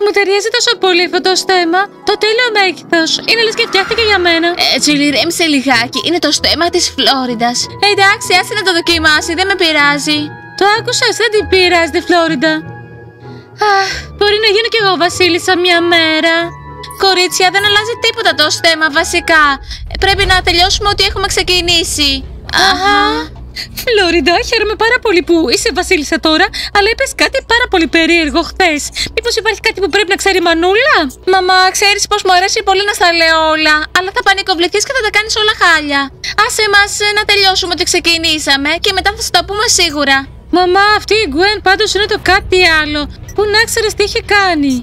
Μου ταιριάζει τόσο πολύ αυτό το στέμμα. Το τέλειο μέγεθος. Είναι λες και φτιάχτηκε για μένα. Τζούλι, ρέμισε λιγάκι. Είναι το στέμμα της Φλόριδας. Εντάξει, άσε να το δοκιμάσει, δεν με πειράζει. Το άκουσες, δεν την πειράζει τη Φλόριντα. Αχ, μπορεί να γίνω κι εγώ βασίλισσα μια μέρα. Κορίτσια, δεν αλλάζει τίποτα το στέμμα βασικά. Πρέπει να τελειώσουμε ό,τι έχουμε ξεκινήσει. Αχα. Φλόριντα, χαίρομαι πάρα πολύ που είσαι βασίλισσα τώρα, αλλά είπες κάτι πάρα πολύ περίεργο χθες. Μήπως υπάρχει κάτι που πρέπει να ξέρει η Μανούλα? Μαμά, ξέρεις πως μου αρέσει πολύ να στα λέω όλα, αλλά θα πανικοβληθείς και θα τα κάνεις όλα χάλια. Άσε μας να τελειώσουμε ό,τι ξεκινήσαμε και μετά θα σου τα πούμε σίγουρα. Μαμά, αυτή η Γκουέν πάντως είναι το κάτι άλλο. Πού να ξέρεις τι είχε κάνει?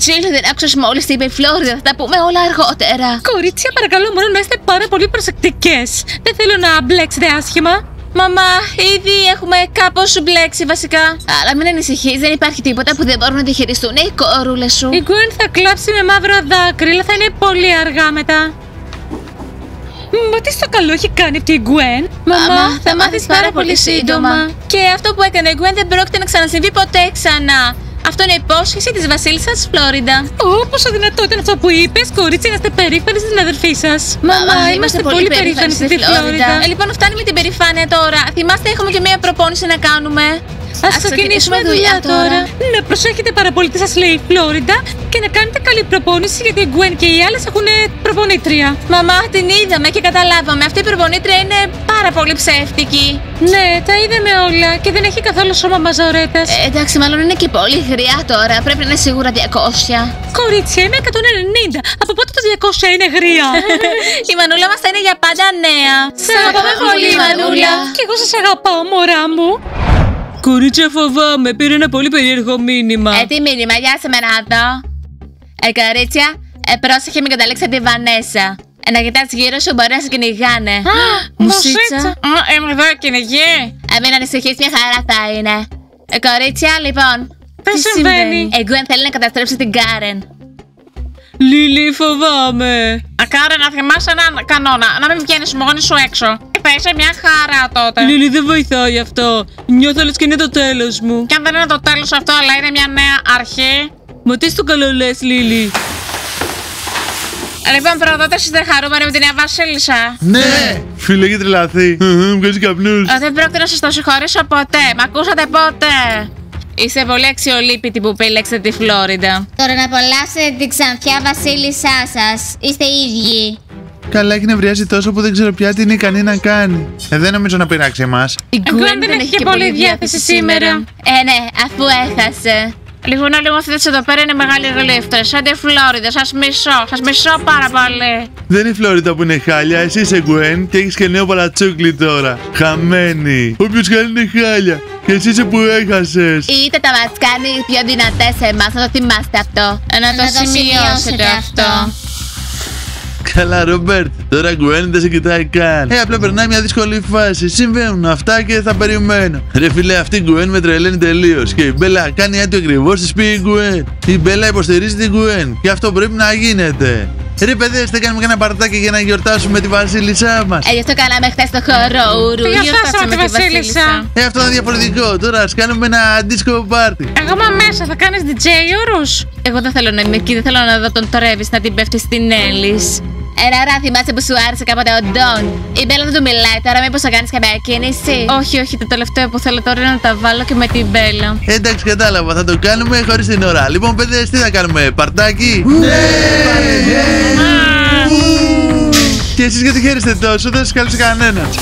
Τζίλ, δεν άκουσες μόλις τι είπε η Φλόριδα, θα τα πούμε όλα αργότερα. Κορίτσια, παρακαλώ μόνο να είστε πάρα πολύ προσεκτικές. Δεν θέλω να μπλέξετε άσχημα. Μαμά, ήδη έχουμε κάπως μπλέξει βασικά. Αλλά μην ανησυχείς, δεν υπάρχει τίποτα που δεν μπορούν να διαχειριστούν οι κορούλες σου. Η Γκουέν θα κλάψει με μαύρο δάκρυ, αλλά θα είναι πολύ αργά μετά. Μα τι στο καλό έχει κάνει αυτή η Γκουέν? Μαμά, θα μάθεις πάρα πολύ σύντομα. Και αυτό που έκανε η Γκουέν δεν πρόκειται να ξανασυμβεί ποτέ ξανά. Αυτό είναι υπόσχεση της βασίλισσας Φλόριντα. Πόσο δυνατό ήταν αυτό που είπες, κορίτσια, να είστε περήφανοι στην αδερφή σας. Μαμά, είμαστε πολύ περήφανοι στη Φλόριντα. Λοιπόν, φτάνει με την περηφάνεια τώρα. Θυμάστε, έχουμε και μία προπόνηση να κάνουμε. Ας ξεκινήσουμε δουλειά τώρα. Να προσέχετε πάρα πολύ τι σας λέει η Φλόριντα και να κάνετε καλή προπόνηση, γιατί η Γκουέν και οι άλλες έχουν προπονήτρια. Μαμά, την είδαμε και καταλάβαμε. Αυτή η προπονήτρια είναι πάρα πολύ ψεύτικη. Ναι, τα είδαμε όλα και δεν έχει καθόλου σώμα μαζορέτας. Εντάξει, μάλλον είναι και πολύ γριά τώρα. Πρέπει να είναι σίγουρα 200. Κορίτσια, είμαι 190. Από πότε το 200 είναι γριά? Η Μανούλα μας θα είναι για πάντα νέα. Σ' αγαπάμε πολύ, Μανούλα. Και εγώ σας αγαπάω, μωρά μου. Κορίτσια, φοβάμαι. Πήρε ένα πολύ περίεργο μήνυμα. Τι μήνυμα, για σε μένα εδώ. Κορίτσια, πρόσεχε μην καταλήξετε τη Βανέσα. Να κοιτάς γύρω σου, μπορεί να σε κυνηγάνε. Μουσίτσα. Είμαι εδώ, κυνηγή. Μην ανησυχείς, μια χαρά θα είναι. Κορίτσια, λοιπόν. Τι συμβαίνει? Η Γκουέν θέλει να καταστρέψει την Κάρεν. Λίλι, φοβάμαι. Κάρεν, να θυμάσαι έναν κανόνα. Να μην βγαίνεις μόνη σου έξω. Θα είσαι μια χαρά τότε. Λίλι, δεν βοηθάει αυτό. Νιώθω λες και είναι το τέλος μου. Και αν δεν είναι το τέλος αυτό, αλλά είναι μια νέα αρχή. Μα τι στο καλό λες, Λίλι? Λοιπόν, προδότες, είστε χαρούμενοι με την νέα βασίλισσα? Ναι! Φίλε, έχει τρελαθεί. Βγάζει καπνούς. Δεν πρόκειται να σας το συγχωρήσω ποτέ. Μ' ακούσατε ποτέ? Είστε πολύ αξιολύπητοι που επιλέξετε τη Φλόριντα. Τώρα να απολαύσετε την ξανθιά βασίλισσά σας. Είστε ίδιοι. Καλά, έχει νευριάσει τόσο που δεν ξέρω πια τι είναι ικανή να κάνει. Δεν νομίζω να πειράξει εμάς. Η Γκουέν δεν έχει και πολύ διάθεση σήμερα. Ναι, αφού έχασε. Λίγο αυτές εδώ πέρα είναι μεγάλοι γλύφτες. Σαν τη Φλόριντα, σας μισώ πάρα πολύ. Δεν είναι η Φλόριντα που είναι χάλια, εσύ είσαι Γκουέν και έχεις και νέο παλατσούκλι τώρα. Χαμένη. Όποιος χάλει είναι χάλια. Και εσύ είσαι που έχασες. Είτε τα μας κάνει πιο δυνατές εμάς, να το θυμάστε αυτό. Να το σημειώσετε αυτό. Καλά, Ρομπέρτ. Τώρα Γκουέν δεν σε κοιτάει καν. Απλά περνάει μια δύσκολη φάση. Συμβαίνουν αυτά και θα περιμένω. Ρε φίλε, αυτή η Γκουέν με τρελαίνει τελείως. Και η Μπέλα κάνει κάτι ακριβώς, της πει η Γκουέν. Η Μπέλα υποστηρίζει την Γκουέν. Και αυτό πρέπει να γίνεται. Ρε παιδες, δεν κάνουμε κανένα παρτάκι για να γιορτάσουμε τη βασίλισσά μας? Γι' αυτό κάναμε χθες το χορό. Γιορτάσαμε τη βασίλισσα. Αυτό είναι διαφορετικό. Τώρα ας κάνουμε ένα disco party. Εγώ μα μέσα θα κάνεις DJ όρους? Εγώ δεν θέλω να είμαι εκεί, δεν θέλω να δω τον Τρέβις να την πέφτει στην Έλλης. Ωραία, θυμάσαι που σου άρεσε κάποτε ο Ντόν? Η Μπέλα δεν του μιλάει τώρα, μήπως θα κάνεις κάποια κίνηση? Όχι, το τελευταίο που θέλω τώρα είναι να τα βάλω και με την Μπέλα. Εντάξει, κατάλαβα, θα το κάνουμε χωρίς την ώρα. Λοιπόν, παιδες, τι θα κάνουμε, παρτάκι? Ναι! Και εσείς γιατί χαίρεστε τόσο, δεν σας κάλεσε κανένας.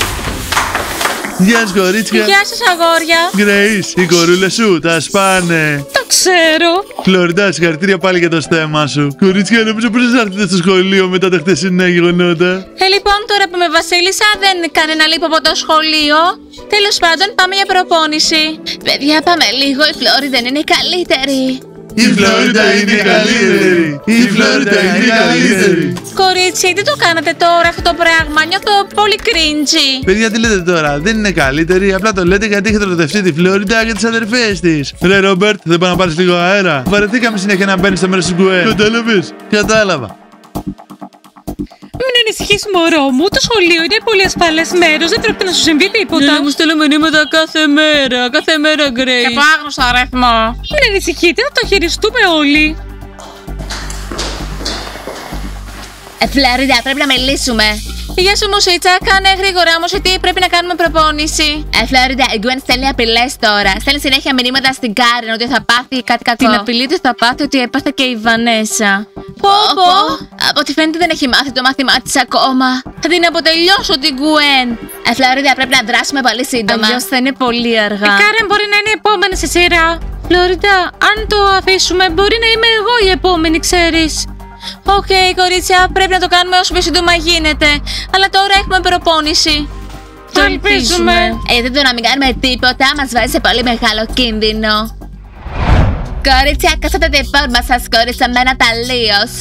Γεια σας, κορίτσια. Γεια σας, αγόρια. Γκρέις, οι κορούλες σου τα σπάνε. Το ξέρω. Φλόριντα, συγχαρητήρια πάλι για το στέμμα σου. Κορίτσια, νομίζω πως θα έρθετε στο σχολείο μετά τα χτεσινά γεγονότα. Λοιπόν, τώρα που είμαι βασίλισσα, δεν κανένα λείπω από το σχολείο. Τέλος πάντων, πάμε για προπόνηση. Παιδιά, πάμε λίγο. Η Φλόριντα δεν είναι η καλύτερη. Η Φλόριντα είναι η καλύτερη. Η Φλόριντα είναι η καλύτερη. Κορίτσι, τι το κάνατε τώρα αυτό το πράγμα? Νιώθω πολύ cringy. Παιδιά, τι λέτε τώρα? Δεν είναι καλύτερη. Απλά το λέτε γιατί έχετε ερωτευτεί τη Φλόριντα και τις αδερφές της. Ρε Ρόμπερτ, δεν πάει να πάρεις λίγο αέρα? Βαρεθήκαμε συνέχεια να μπαίνεις στο μέρος της Γκουέν. Κατάλαβες? Κατάλαβα. Μην ανησυχείς, μωρό μου. Το σχολείο είναι πολύ ασφαλές μέρος. Δεν πρόκειται να σου συμβεί τίποτα. Ναι, μου στέλνω μηνύματα κάθε μέρα. Κάθε μέρα, Γκρέις. Και από άγνωστο αριθμό. Μην ανησυχείτε, θα το χειριστούμε όλοι. Φλόριντα, πρέπει να μιλήσουμε. Γεια σου, Μουσίτσα. Κάνε γρήγορα όμως, γιατί πρέπει να κάνουμε προπόνηση. Φλόριντα, η Γκουέν στέλνει απειλές τώρα. Στέλνει συνέχεια μηνύματα στην Κάρεν ότι θα πάθει κάτι κακό. Την απειλή ότι θα πάθει ότι έπαθε και η Βανέσα. Πω. Από ό,τι φαίνεται δεν έχει μάθει το μάθημά της ακόμα. Θα την αποτελειώσω την Γκουέν. Φλόριντα, πρέπει να δράσουμε πολύ σύντομα. Αλλιώς θα είναι πολύ αργά. Η Κάρεν μπορεί να είναι η επόμενη σε σειρά. Φλόριντα, αν το αφήσουμε, μπορεί να είμαι εγώ η επόμενη, ξέρεις. Οκ, κορίτσια, πρέπει να το κάνουμε όσο πιο σύντομα γίνεται. Αλλά τώρα έχουμε προπόνηση. Το ελπίζουμε. Γιατί το να μην κάνουμε τίποτα μας βάζει σε πολύ μεγάλο κίνδυνο. Κορίτσια, κάσατε την φόρμα σας, κορίτσαμένα τελείως.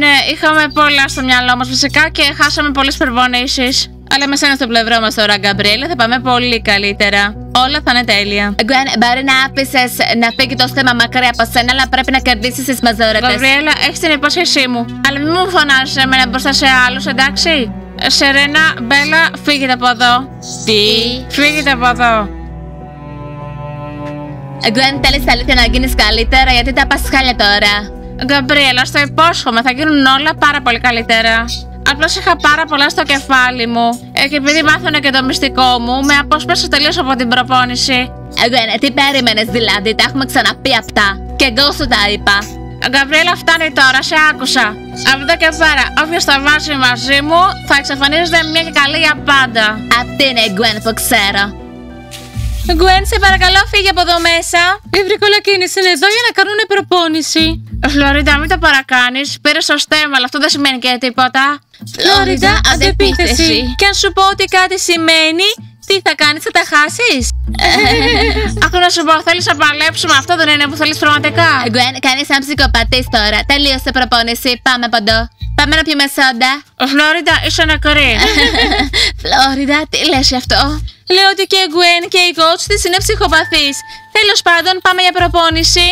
Ναι, είχαμε πολλά στο μυαλό μας φυσικά και χάσαμε πολλές προπονήσεις. Αλλά με σένα στο πλευρό μας τώρα, Γκαμπριέλα, θα πάμε πολύ καλύτερα. Όλα θα είναι τέλεια. Γκουέν, μπορεί να άφησες να φύγει το θέμα μακριά από σένα, αλλά πρέπει να κερδίσεις τις μαζόρετες. Γκαμπριέλα, έχεις την υπόσχεσή μου. Αλλά μην μου φωνάζεις εμένα μπροστά σε άλλους, εντάξει. Σερένα, Μπέλα, φύγετε από εδώ. Τι? Φύγετε από εδώ. Γκουέν, θέλεις αλήθεια να γίνεις καλύτερα, γιατί τα πας χάλια τώρα. Γκαμπριέλα, στο υπόσχομαι, θα γίνουν όλα πάρα πολύ καλύτερα. Απλώς είχα πάρα πολλά στο κεφάλι μου. Και επειδή μάθανε και το μυστικό μου, με απόσπασε τελείως από την προπόνηση. Γκουέν, τι περίμενες δηλαδή, τα έχουμε ξαναπεί αυτά. Και εγώ σου τα είπα. Γκαμπριέλα, φτάνει τώρα, σε άκουσα. Από εδώ και πέρα, όποιος θα βάζει μαζί μου, θα εξαφανίζεται μια και καλή για πάντα. Αυτή είναι η Γκουέν που ξέρω. Γκουέν, σε παρακαλώ, φύγε από εδώ μέσα. Οι βρικολακίνες είναι εδώ για να κάνουν προπόνηση. Φλόριντα, μην το παρακάνεις. Πήρες το στέμα, αλλά αυτό δεν σημαίνει και τίποτα. Φλόριντα, αντεπίθεση. Και αν σου πω ότι κάτι σημαίνει, τι θα κάνεις, θα τα χάσεις. Άκου να σου πω, θέλεις να παλέψουμε, αυτό δεν είναι που θέλεις πραγματικά. Γκουέν, κάνεις σαν ψυχοπατής τώρα. Τελείωσε προπόνηση, πάμε από εδώ. Πάμε να πιούμε σόντα. Φλόριντα, είσαι νεκρή. Φλόριντα, τι λες γι' αυτό? Λέω ότι και η Γκουέν και η coach της είναι ψυχοπαθής. Τέλος πάντων, πάμε για προπόνηση.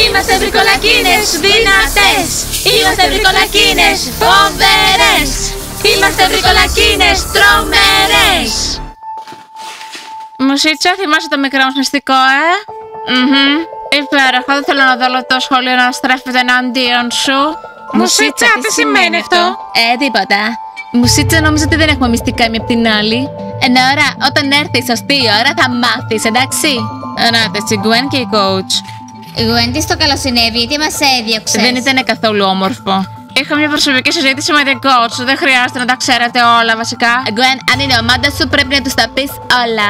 Είμαστε βρικολακίνες δυνατές. Είμαστε βρικολακίνες φοβερές. Είμαστε βρικολακίνες τρομερές. Μουσίτσα, θυμάσαι το μικρό μας μυστικό, Υπέροχα, δεν θέλω να δω όλο το σχολείο να στρέφεται εναντίον σου. Μουσίτσα, τι σημαίνει αυτό? Τίποτα. Μουσίτσα, νόμιζα ότι δεν έχουμε μυστικά μία απ' την άλλη. Ώρα, όταν έρθει η σωστή ώρα θα μάθεις, εντάξει. Ανάτες, η Γκουέν και η coach. Η Γκουέν τι στο καλό συνέβη, γιατί μας έδιωξες. Δεν ήταν καθόλου όμορφο. Είχα μια προσωπική συζήτηση με την coach. Δεν χρειάζεται να τα ξέρετε όλα βασικά. Γκουέν, αν είναι ομάδα σου, πρέπει να τους τα πεις όλα.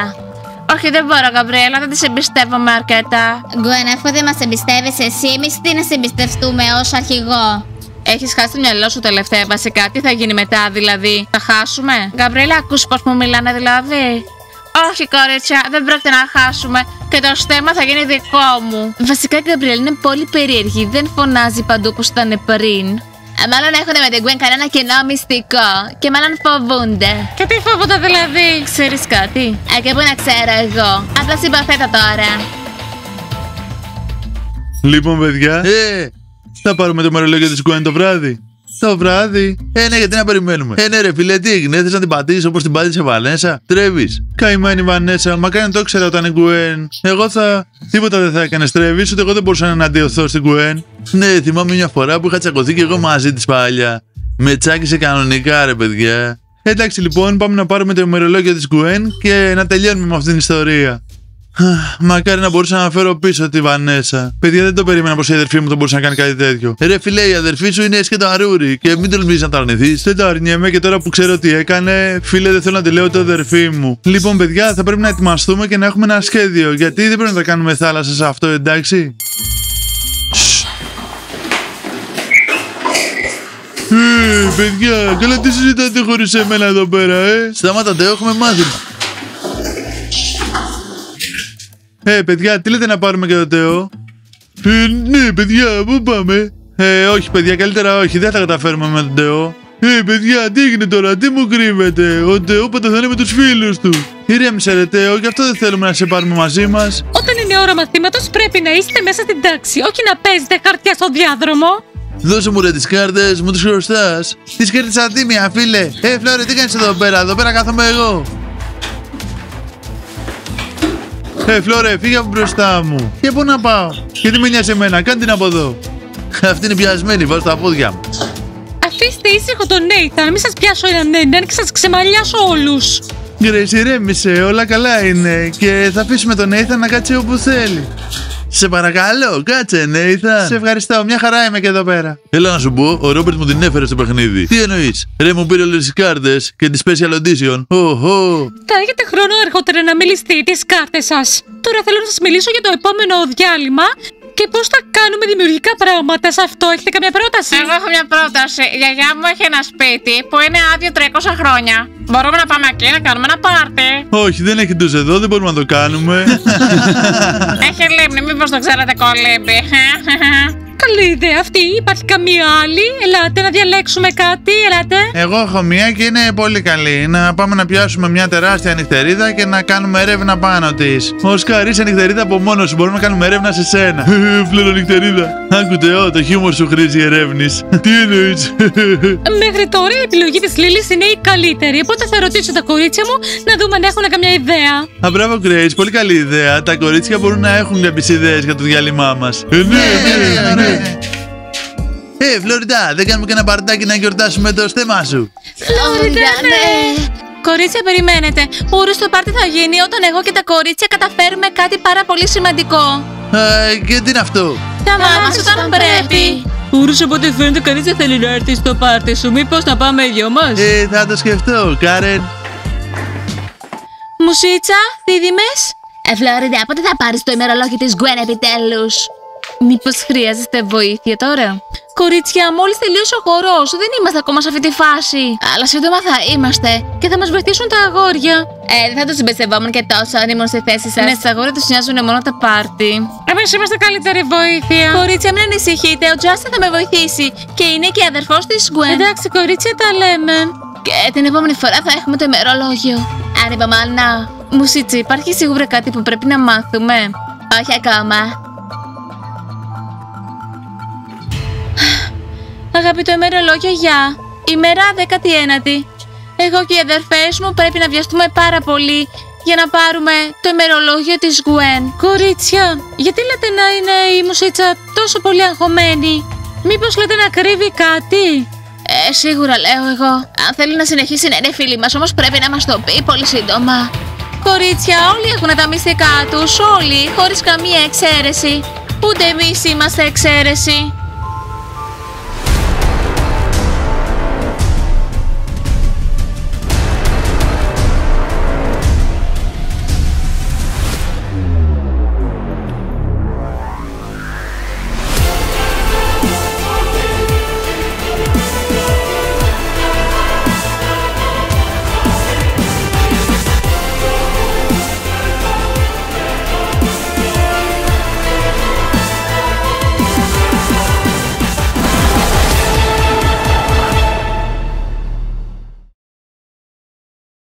Όχι, δεν μπορώ, Γκαμπριέλα, δεν τις εμπιστεύομαι αρκετά. Γκουέν, αφού δεν μας εμπιστεύεσαι εσύ, εμείς τι να σε εμπιστευτούμε ως αρχηγό. Έχεις χάσει το μυαλό σου τελευταία βασικά. Τι θα γίνει μετά δηλαδή, θα χάσουμε? Γκαμπριέλα, ακούς πώς μου μιλάνε δηλαδή? Όχι, κορίτσια, δεν πρόκειται να χάσουμε. Και το στέμα θα γίνει δικό μου. Βασικά η Γκαμπριέλα είναι πολύ περίεργη. Δεν φωνάζει παντού όπως ήταν πριν. Μάλλον έχουν με την Γκουέν κανένα κοινό μυστικό. Και μάλλον φοβούνται. Και τι φοβούνται δηλαδή? Ξέρεις κάτι? Και πού να ξέρω εγώ. Απλά συμπαθέτα τώρα. Λοιπόν, παιδιά, θα πάρουμε το μερολόγιο της Γκουέν το βράδυ. Το βράδυ. Ναι, γιατί να περιμένουμε. Ναι, ρε φίλε, τι έγινε, θες να την πατήσεις όπως την πάτησε Βανέσα? Τρέβεις. Καημένη Βανέσα, μακάρι να το ήξερα όταν η Γκουέν. Εγώ θα. Τίποτα δεν θα έκανε, τρέβεις, ούτε εγώ δεν μπορούσα να αντιωθώ στην Γκουέν. Ναι, θυμάμαι μια φορά που είχα τσακωθεί και εγώ μαζί της παλιά. Με τσάκισε κανονικά, ρε παιδιά. Εντάξει, λοιπόν, πάμε να πάρουμε το ημερολόγιο της Γκουέν και να τελειώνουμε με αυτήν την ιστορία. Μακάρι να μπορούσα να φέρω πίσω τη Βανέσα. Παιδιά, δεν το περίμενα πως η αδερφή μου θα μπορούσε να κάνει κάτι τέτοιο. Ρε φιλέ, η αδερφή σου είναι έσκετο αρούρι και μην τολμήσεις να τα αρνηθείς. Δεν το αρνιέμαι και τώρα που ξέρω τι έκανε, φίλε, δεν θέλω να τη λέω το αδερφή μου. Λοιπόν, παιδιά, θα πρέπει να ετοιμαστούμε και να έχουμε ένα σχέδιο. Γιατί δεν πρέπει να τα κάνουμε θάλασσα σε αυτό, εντάξει? Παιδιά, καλά τι συζητάτε χωρίς εμένα εδώ πέρα, Σταμάτατε, έχουμε μάθημα. Παιδιά, τι λέτε να πάρουμε και το Τεό? Ναι, παιδιά, πού πάμε? Όχι, παιδιά, καλύτερα όχι, δεν θα καταφέρουμε με τον Τεό. Παιδιά, τι έγινε τώρα, τι μου κρύβετε? Ο Τεό πανταθάνει με τους φίλους του. Ηρέμησε, ρε Τεό, γι' αυτό δεν θέλουμε να σε πάρουμε μαζί μας. Όταν είναι ώρα μαθήματος, πρέπει να είστε μέσα στην τάξη, όχι να παίζετε χαρτιά στο διάδρομο. Δώσε μου ρε τις κάρτες, μου τις χρωστάς. Τις κέρδισα τίμια, φίλε. Φλόρε, τι κάνεις εδώ πέρα κάθομαι εγώ. Φλόρε, φύγε από μπροστά μου. Και πού να πάω? Γιατί με νοιάζει εμένα, κάνε την από εδώ. Αυτή είναι πιασμένη, βάζω τα πόδια μου. Αφήστε ήσυχο τον Νέιθαν, μην σας πιάσω έναν και σας ξεμαλιάσω όλους. Grace, ηρέμησε, όλα καλά είναι και θα αφήσουμε τον Νέιθαν να κάτσει όπου θέλει. Σε παρακαλώ, κάτσε, Νέιθαν. Σε ευχαριστώ, μια χαρά είμαι και εδώ πέρα. Έλα να σου πω, ο Ρόμπερτ μου την έφερε στο παιχνίδι. Τι εννοείς? Ρε, μου πήρε όλες τις κάρτες και τη special edition. Θα έχετε χρόνο αργότερα να μιλήσετε τις κάρτες σας. Τώρα θέλω να σας μιλήσω για το επόμενο διάλειμμα και πώς θα κάνουμε δημιουργικά πράγματα σε αυτό. Έχετε καμιά πρόταση? Εγώ έχω μια πρόταση. Η γιαγιά μου έχει ένα σπίτι που είναι άδειο 300 χρόνια. Μπορούμε να πάμε εκεί να κάνουμε ένα πάρτι. Όχι, δεν έχει τους εδώ, δεν μπορούμε να το κάνουμε. Έχει λίμνη, μήπως το ξέρετε κολύμπι. Καλή ιδέα αυτή. Υπάρχει καμία άλλη? Ελάτε να διαλέξουμε κάτι, ελάτε. Εγώ έχω μία και είναι πολύ καλή. Να πάμε να πιάσουμε μια τεράστια νυχτερίδα και να κάνουμε έρευνα πάνω της. Ο Σκάρ, είσαι νυχτερίδα από μόνος σου. Μπορούμε να κάνουμε έρευνα σε σένα. Φλερονυχτερίδα. Άκουτε, το χιούμορ σου χρήζει ερεύνης. Τι εννοείς? Μέχρι τώρα η επιλογή της Λίλης είναι η καλύτερη. Οπότε θα ρωτήσω τα κορίτσια μου να δούμε αν έχουν καμιά ιδέα. Μπράβο, Grace, πολύ καλή ιδέα. Τα κορίτσια μπορούν να έχουν κάποιες ιδέες για το διάλειμμά μας. Ναι. Φλωριντα, δεν κάνουμε κανένα παρτάκι να γιορτάσουμε το στέμμα σου? Φλωριντα, ναι. Κορίτσια, περιμένετε. Ούρους, το πάρτι θα γίνει όταν εγώ και τα κορίτσια καταφέρουμε κάτι πάρα πολύ σημαντικό. Και τι είναι αυτό? Θα μάθεις όταν πρέπει. Ούρους, οπότε φαίνεται κανείς δεν θέλει να έρθει στο πάρτι σου. Μήπως να πάμε οι δυο μας? Θα το σκεφτώ, Κάρεν. Μουσίτσα, δίδυμες. Φλωριντα, πότε θα πάρεις το ημερολόγιο της Γκουέν επιτέλους? Μήπως χρειάζεστε βοήθεια τώρα? Κορίτσια, μόλις τελείωσε ο χορός. Δεν είμαστε ακόμα σε αυτή τη φάση. Αλλά σύντομα θα είμαστε και θα μας βοηθήσουν τα αγόρια. Δεν θα τους εμπιστευόμουν και τόσο αν ήμουν στη θέση σας. Ναι, στα αγόρια τους νοιάζουν μόνο τα πάρτι. Εμείς είμαστε καλύτερη βοήθεια. Κορίτσια, μην ανησυχείτε. Ο Τζάστιν θα με βοηθήσει. Και είναι και αδερφός της Γκουέν. Εντάξει, κορίτσια, τα λέμε. Και την επόμενη φορά θα έχουμε το ημερολόγιο. Ανυπομονώ. Μουσίτσι, υπάρχει σίγουρα κάτι που πρέπει να μάθουμε? Όχι ακόμα. Αγαπητό ημερολόγιο, γεια. Ημέρα 19η. Εγώ και οι αδερφές μου πρέπει να βιαστούμε πάρα πολύ για να πάρουμε το ημερολόγιο της Γκουέν. Κορίτσια, γιατί λέτε να είναι η Μουσίτσα τόσο πολύ αγχωμένη? Μήπως λέτε να κρύβει κάτι? Σίγουρα λέω εγώ. Αν θέλει να συνεχίσει να είναι φίλη μας, όμως πρέπει να μας το πει πολύ σύντομα. Κορίτσια, όλοι έχουν τα μυστικά τους. Όλοι, χωρίς καμία εξαίρεση. Ούτε εμείς είμαστε εξαίρεση.